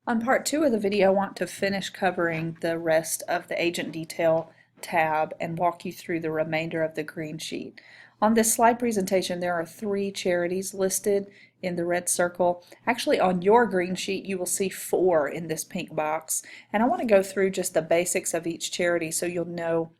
On part 2 of the video, I want to finish covering the rest of the agent detail tab and walk you through the remainder of the green sheet. On this slide presentation, there are 3 charities listed in the red circle. Actually, on your green sheet, you will see 4 in this pink box. And I want to go through just the basics of each charity so you'll know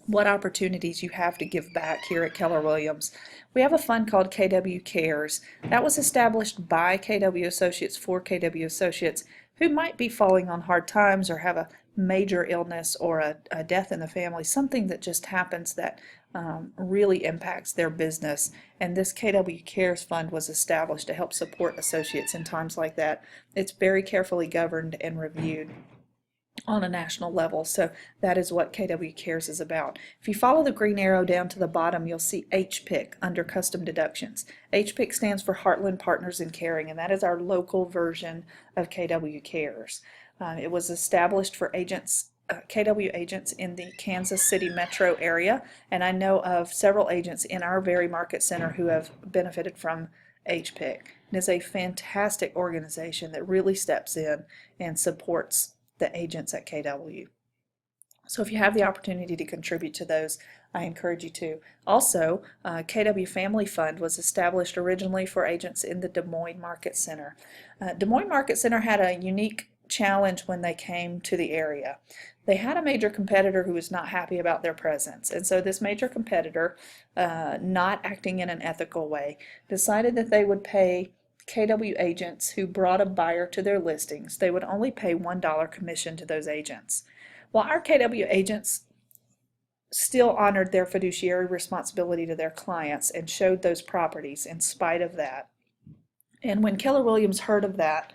what opportunities you have to give back here at Keller Williams. We have a fund called KW Cares. That was established by KW Associates for KW Associates who might be falling on hard times or have a major illness or a death in the family, something that just happens that really impacts their business. And this KW Cares Fund was established to help support associates in times like that. It's very carefully governed and reviewed on a national level. So that is what KW Cares is about. If you follow the green arrow down to the bottom, you'll see HPIC under custom deductions. HPIC stands for Heartland Partners in Caring, and that is our local version of KW Cares. It was established for agents, KW agents in the Kansas City metro area, and I know of several agents in our very market center who have benefited from HPIC. It is a fantastic organization that really steps in and supports the agents at KW. So if you have the opportunity to contribute to those, I encourage you to. Also, KW Family Fund was established originally for agents in the Des Moines Market Center. Des Moines Market Center had a unique challenge when they came to the area. They had a major competitor who was not happy about their presence, and so this major competitor, not acting in an ethical way, decided that they would pay KW agents who brought a buyer to their listings, they would only pay $1 commission to those agents. While our KW agents still honored their fiduciary responsibility to their clients and showed those properties in spite of that. And when Keller Williams heard of that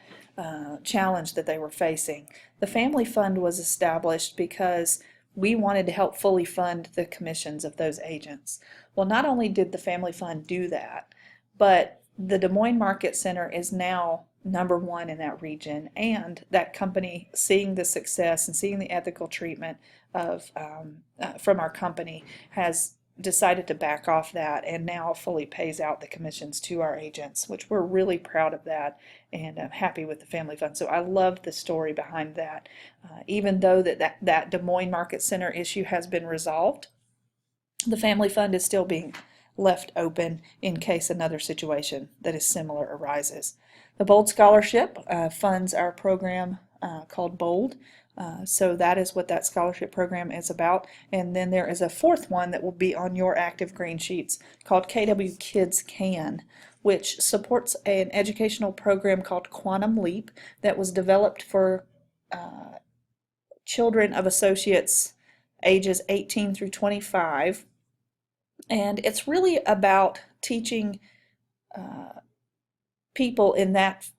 challenge that they were facing, the Family Fund was established because we wanted to help fully fund the commissions of those agents. Well, not only did the Family Fund do that, but the Des Moines Market Center is now #1 in that region, and that company, seeing the success and seeing the ethical treatment of from our company, has decided to back off that and now fully pays out the commissions to our agents, which we're really proud of that, and I'm happy with the Family Fund. So I love the story behind that. Even though that Des Moines Market Center issue has been resolved, the Family Fund is still being left open in case another situation that is similar arises. The Bold Scholarship funds our program called Bold. So that is what that scholarship program is about. And then there is a 4th one that will be on your active green sheets called KW Kids Can, which supports an educational program called Quantum Leap that was developed for children of associates ages 18 through 25. And it's really about teaching people in that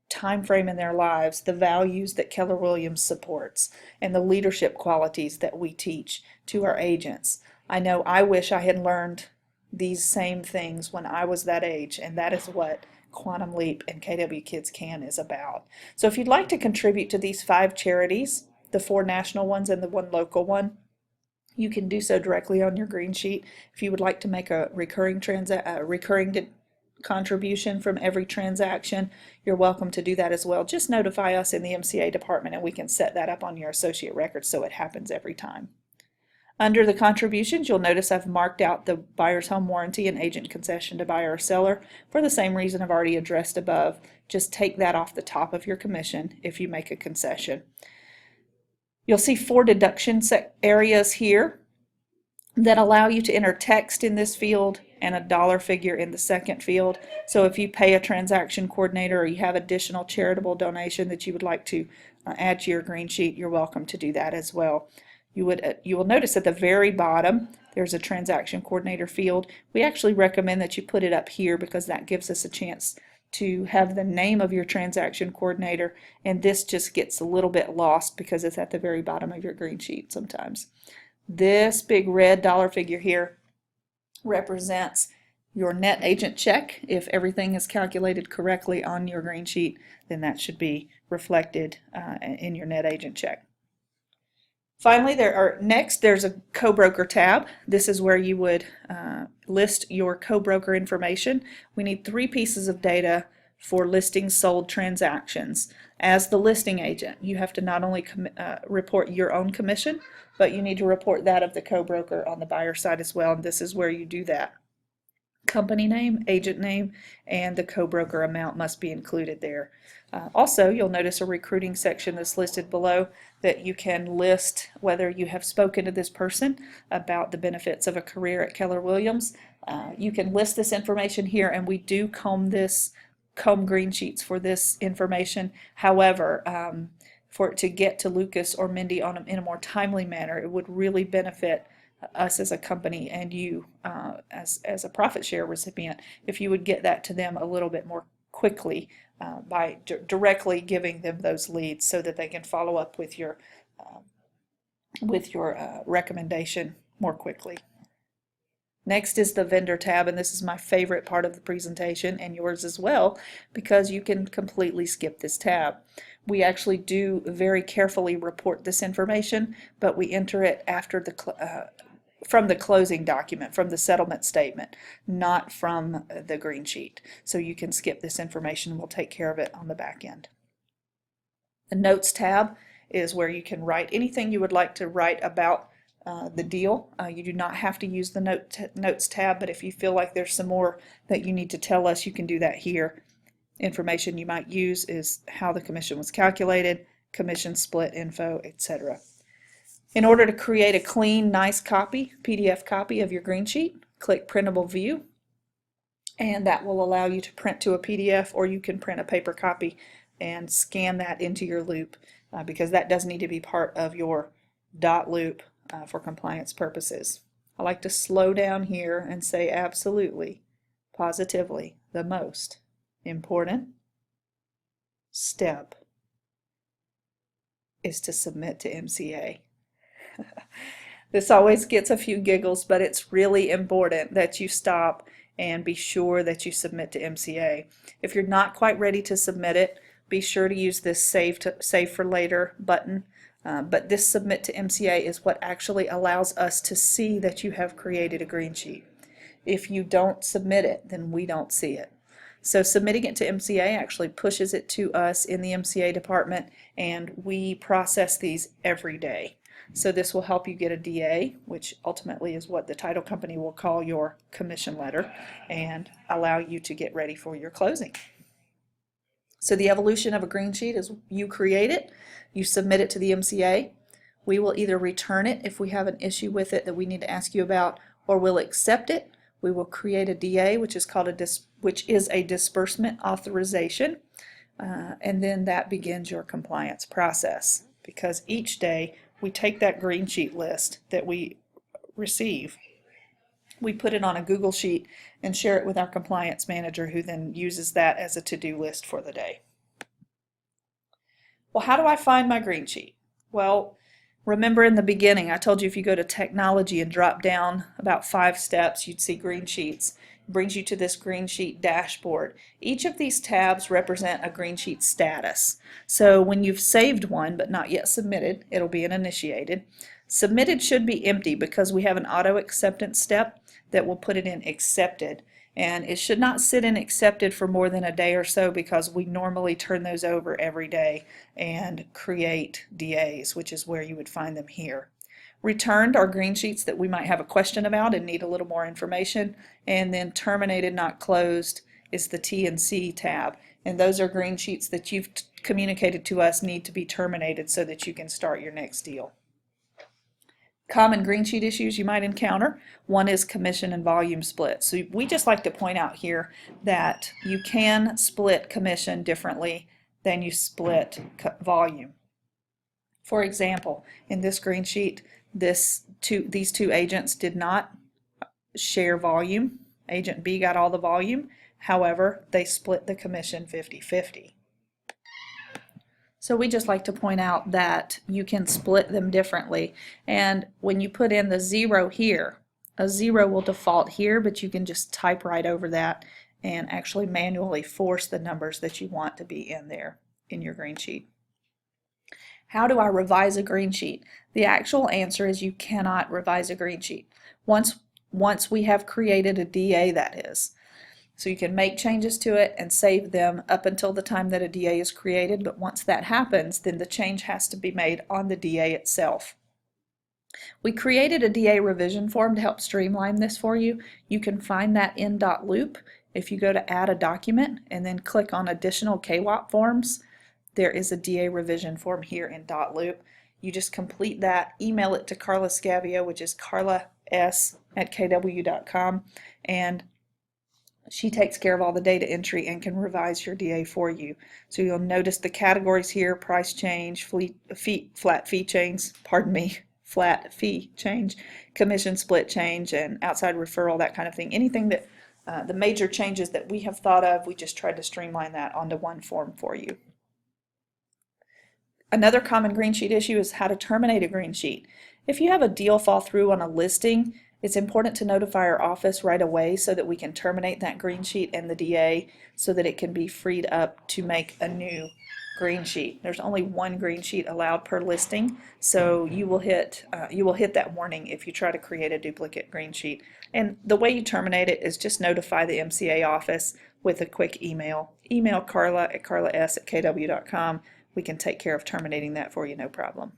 time frame in their lives the values that Keller Williams supports and the leadership qualities that we teach to our agents. I know I wish I had learned these same things when I was that age, and that is what Quantum Leap and KW Kids Can is about. So if you'd like to contribute to these 5 charities, the 4 national ones and the 1 local one, you can do so directly on your green sheet. If you would like to make a recurring contribution from every transaction, you're welcome to do that as well. Just notify us in the MCA department and we can set that up on your associate record so it happens every time. Under the contributions, you'll notice I've marked out the buyer's home warranty and agent concession to buyer or seller for the same reason I've already addressed above. Just take that off the top of your commission if you make a concession. You'll see 4 deduction areas here that allow you to enter text in this field and a dollar figure in the second field. So if you pay a transaction coordinator or you have additional charitable donation that you would like to add to your green sheet, you're welcome to do that as well. You will notice at the very bottom there's a transaction coordinator field. We actually recommend that you put it up here because that gives us a chance to have the name of your transaction coordinator, and this just gets a little bit lost because it's at the very bottom of your green sheet sometimes. This big red dollar figure here represents your net agent check. If everything is calculated correctly on your green sheet, then that should be reflected in your net agent check. Finally, there's a co-broker tab. This is where you would list your co-broker information. We need 3 pieces of data for listing sold transactions. As the listing agent, you have to not only report your own commission, but you need to report that of the co-broker on the buyer side as well, and this is where you do that. Company name, agent name, and the co-broker amount must be included there. Also, you'll notice a recruiting section that's listed below that you can list whether you have spoken to this person about the benefits of a career at Keller Williams. You can list this information here, and we do comb Greensheets for this information. However, for it to get to Lucas or Mindy in a more timely manner, it would really benefit us as a company and you as a profit share recipient if you would get that to them a little bit more quickly by directly giving them those leads so that they can follow up with your recommendation more quickly. Next is the vendor tab, and this is my favorite part of the presentation and yours as well, because you can completely skip this tab. We actually do very carefully report this information, but we enter it after from the closing document, from the settlement statement, not from the green sheet. So you can skip this information and we'll take care of it on the back end. The notes tab is where you can write anything you would like to write about the deal. You do not have to use the notes tab, but if you feel like there's some more that you need to tell us, you can do that here. Information you might use is how the commission was calculated, commission split info, etc. In order to create a clean, nice copy, PDF copy of your green sheet, click Printable View, and that will allow you to print to a PDF, or you can print a paper copy and scan that into your loop because that does need to be part of your dot loop for compliance purposes. I like to slow down here and say absolutely, positively, the most important step is to submit to MCA. This always gets a few giggles, but it's really important that you stop and be sure that you submit to MCA. If you're not quite ready to submit it, be sure to use this save for later button. But this submit to MCA is what actually allows us to see that you have created a green sheet. If you don't submit it, then we don't see it. So submitting it to MCA actually pushes it to us in the MCA department, and we process these every day. So this will help you get a DA, which ultimately is what the title company will call your commission letter, and allow you to get ready for your closing. So the evolution of a green sheet is you create it, you submit it to the MCA. We will either return it if we have an issue with it that we need to ask you about, or we'll accept it. We will create a DA, which is a disbursement authorization, and then that begins your compliance process. Because each day we take that green sheet list that we receive, we put it on a Google Sheet and share it with our compliance manager, who then uses that as a to-do list for the day. Well, how do I find my green sheet? Well, remember in the beginning I told you if you go to technology and drop down about 5 steps, you'd see green sheets. It brings you to this green sheet dashboard. Each of these tabs represent a green sheet status. So when you've saved one but not yet submitted, it'll be an initiated. Submitted should be empty because we have an auto acceptance step that will put it in accepted, and it should not sit in accepted for more than a day or so because we normally turn those over every day and create DAs, which is where you would find them here. Returned are green sheets that we might have a question about and need a little more information, and then terminated not closed is the T&C tab, and those are green sheets that you've communicated to us need to be terminated so that you can start your next deal. Common green sheet issues you might encounter. One is commission and volume split. So we just like to point out here that you can split commission differently than you split volume. For example, in this green sheet, these two agents did not share volume. Agent B got all the volume. However, they split the commission 50-50. So we just like to point out that you can split them differently, and when you put in the 0 here, a 0 will default here, but you can just type right over that and actually manually force the numbers that you want to be in there in your green sheet. How do I revise a green sheet? The actual answer is you cannot revise a green sheet. Once we have created a DA, that is. So you can make changes to it and save them up until the time that a DA is created, but once that happens, then the change has to be made on the DA itself. We created a DA revision form to help streamline this for you. You can find that in .loop. If you go to add a document and then click on additional KWAP forms, there is a DA revision form here in .loop. You just complete that, email it to Carla Scavio, which is carlas@kw.com, and she takes care of all the data entry and can revise your DA for you. So you'll notice the categories here: price change, flat fee change, flat fee change, commission split change, and outside referral, that kind of thing. Anything that the major changes that we have thought of, we just tried to streamline that onto one form for you. Another common green sheet issue is how to terminate a green sheet. If you have a deal fall through on a listing, it's important to notify our office right away so that we can terminate that green sheet and the DA so that it can be freed up to make a new green sheet. There's only one green sheet allowed per listing, so you will hit that warning if you try to create a duplicate green sheet. And the way you terminate it is just notify the MCA office with a quick email. Email Carla at carlas@kw.com. We can take care of terminating that for you, no problem.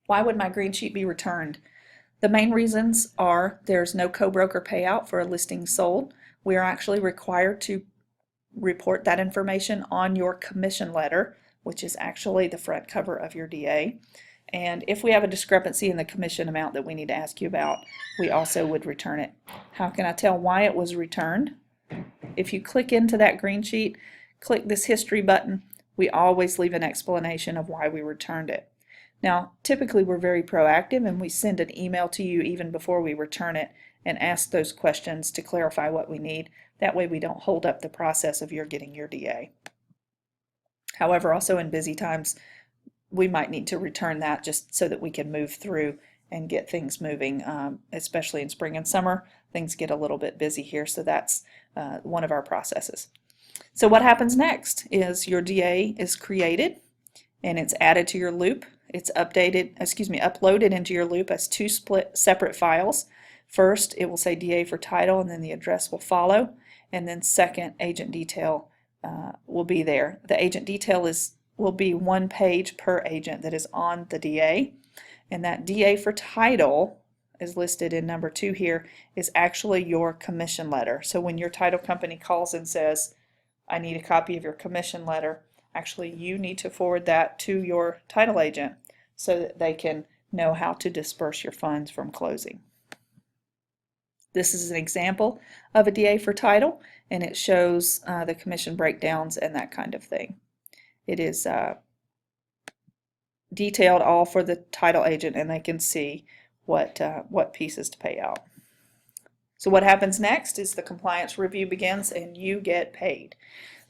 Why would my green sheet be returned? The main reasons are there's no co-broker payout for a listing sold. We are actually required to report that information on your commission letter, which is actually the front cover of your DA. And if we have a discrepancy in the commission amount that we need to ask you about, we also would return it. How can I tell why it was returned? If you click into that green sheet, click this history button, we always leave an explanation of why we returned it. Now, typically we're very proactive and we send an email to you even before we return it and ask those questions to clarify what we need. That way we don't hold up the process of your getting your DA. However, also in busy times, we might need to return that just so that we can move through and get things moving, especially in spring and summer. Things get a little bit busy here, so that's one of our processes. So what happens next is your DA is created and it's added to your loop. It's uploaded into your loop as two separate files. First, it will say DA for title, and then the address will follow. And then second, agent detail will be there. The agent detail will be one page per agent that is on the DA. And that DA for title is listed in number 2 here, is actually your commission letter. So when your title company calls and says, I need a copy of your commission letter, actually you need to forward that to your title agent so that they can know how to disperse your funds from closing. This is an example of a DA for title, and it shows the commission breakdowns and that kind of thing. It is detailed all for the title agent, and they can see what pieces to pay out. So what happens next is the compliance review begins and you get paid.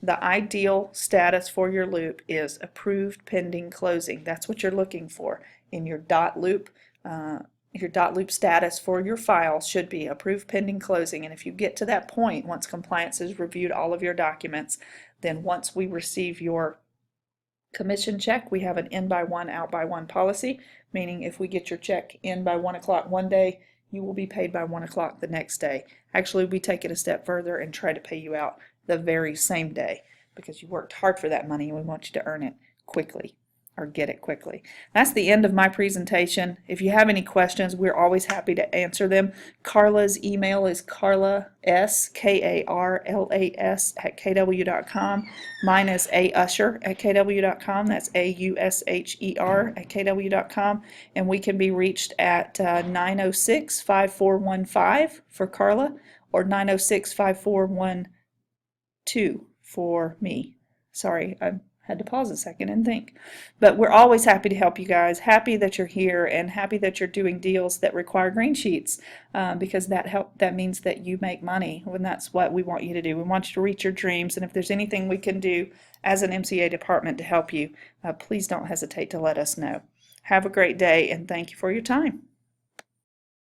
The ideal status for your loop is approved pending closing. That's what you're looking for in your .loop. Your .loop status for your file should be approved pending closing. And if you get to that point, once compliance has reviewed all of your documents, then once we receive your commission check, we have an in by one, out by one policy, meaning if we get your check in by 1 o'clock one day, you will be paid by 1 o'clock the next day. Actually, we take it a step further and try to pay you out the very same day because you worked hard for that money and we want you to earn it quickly or get it quickly. That's the end of my presentation. If you have any questions, we're always happy to answer them. Carla's email is carlas, K-A-R-L-A-S @kw.com. Mine is ausher@kw.com. That's A-U-S-H-E-R @kw.com. And we can be reached at 906-5415 for Carla or 906-5412 for me. Sorry, I had to pause a second and think. But we're always happy to help you guys, happy that you're here, and happy that you're doing deals that require green sheets because that means that you make money, and that's what we want you to do. We want you to reach your dreams, and if there's anything we can do as an MCA department to help you, please don't hesitate to let us know. Have a great day, and thank you for your time.